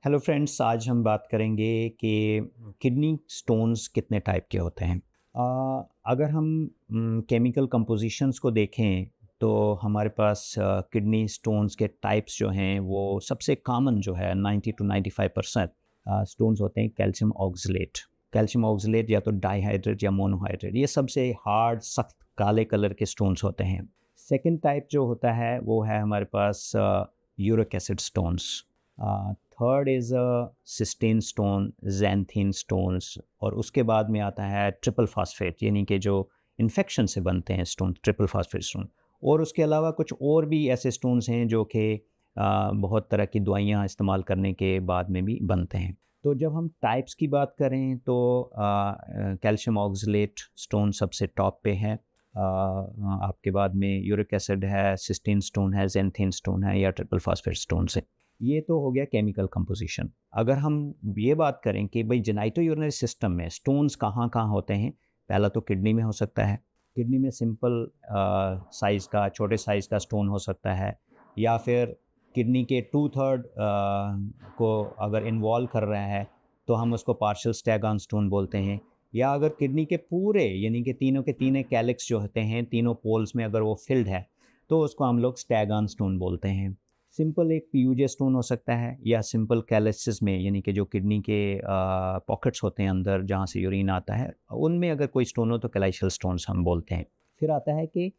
Hello friends, आज हम बात करेंगे कि किडनी स्टोन्स कितने टाइप के होते हैं। अगर हम केमिकल कंपोजिशंस को देखें तो हमारे पास किडनी स्टोन्स के टाइप्स जो हैं वो सबसे कॉमन जो है 90 टू 95% स्टोन्स होते हैं कैल्शियम ऑक्सलेट। कैल्शियम ऑक्सलेट या तो डाईहाइड्रेट या मोनोहाइड्रेट, ये सबसे हार्ड सख्त काले कलर के स्टोन्स होते हैं। सेकंड टाइप जो होता है वो है हमारे पास uric acid stones. Third is cystine stone, xanthine stones, और उसके बाद में आता है ट्रिपल फास्फेट, यानी कि जो इन्फेक्शन से बनते हैं स्टोन, ट्रिपल फास्फेट स्टोन। और उसके अलावा कुछ और भी ऐसे स्टोन्स हैं जो कि बहुत तरह की दवाइयाँ इस्तेमाल करने के बाद में भी बनते हैं। तो जब हम टाइप्स की बात करें तो कैल्शियम ऑक्सलेट स्टोन सबसे टॉप पे है। आपके बाद में यूरिक एसिड है, सिस्टीन स्टोन है, ज़ैंथीन स्टोन है या ट्रिपल फास्फेट स्टोन्स है। ये तो हो गया केमिकल कंपोजिशन। अगर हम ये बात करें कि भाई जेनाइटो यूरिनरी सिस्टम में स्टोन्स कहाँ कहाँ होते हैं, पहला तो किडनी में हो सकता है। किडनी में सिंपल साइज़ का, छोटे साइज़ का स्टोन हो सकता है, या फिर किडनी के 2/3 को अगर इन्वॉल्व कर रहा है तो हम उसको पार्शियल स्टैगन स्टोन बोलते हैं। या अगर किडनी के पूरे यानी कि तीनों के तीनों कैलिक्स जो होते हैं, तीनों पोल्स में अगर वो फिल्ड है तो उसको हम लोग स्टैगन स्टोन बोलते हैं। सिंपल एक पीयूजे स्टोन हो सकता है, या सिंपल कैलिसिस में यानी कि जो किडनी के पॉकेट्स होते हैं अंदर जहाँ से यूरिन आता है, उनमें अगर कोई स्टोन हो तो कैलाइशियल स्टोन्स हम बोलते हैं। फिर आता है कि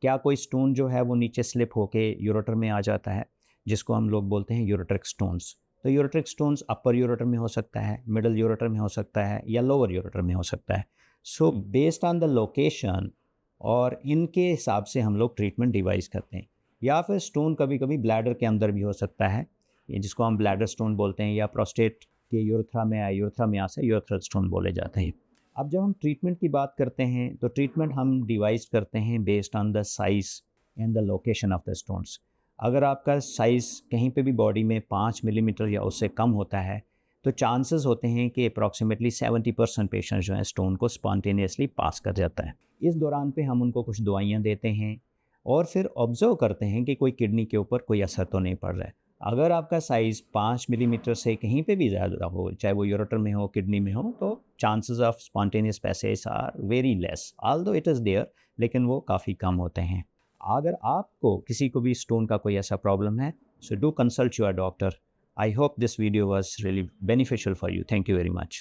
क्या कोई स्टोन जो है वो नीचे स्लिप होके यूरेटर में आ जाता है, जिसको हम लोग बोलते हैं यूरेट्रिक स्टोन्स। तो यूरेट्रिक स्टोन्स अपर यूरेटर में हो सकता है, मिडल यूरेटर में हो सकता है या लोअर यूरेटर में हो सकता है। So based on the location और इनके हिसाब से हम लोग ट्रीटमेंट डिवाइस करते हैं। या फिर स्टोन कभी कभी ब्लैडर के अंदर भी हो सकता है, ये जिसको हम ब्लैडर स्टोन बोलते हैं, या प्रोस्टेट के यूरेथ्रा में आया, यूरेथ्रा में से यूरेथ्रल स्टोन बोले जाते हैं। अब जब हम ट्रीटमेंट की बात करते हैं तो ट्रीटमेंट हम डिवाइस करते हैं based on the size and the location of the stones. अगर आपका साइज़ कहीं पे भी बॉडी में 5 मिलीमीटर या उससे कम होता है तो चांसेस होते हैं कि अप्रॉक्सीमेटली 70% पेशेंट जो है स्टोन को स्पॉन्टेनियसली पास कर जाता है। इस दौरान पे हम उनको कुछ दवाइयाँ देते हैं और फिर ऑब्जर्व करते हैं कि कोई किडनी के ऊपर कोई असर तो नहीं पड़ रहा है। अगर आपका साइज़ 5 मिलीमीटर से कहीं पे भी ज़्यादा हो, चाहे वो यूरेटर में हो, किडनी में हो, तो chances of spontaneous passage are very less, although it is there, लेकिन वो काफ़ी कम होते हैं। अगर आपको किसी को भी स्टोन का कोई ऐसा प्रॉब्लम है, so do consult your doctor. I hope this video was really beneficial for you. Thank you very much.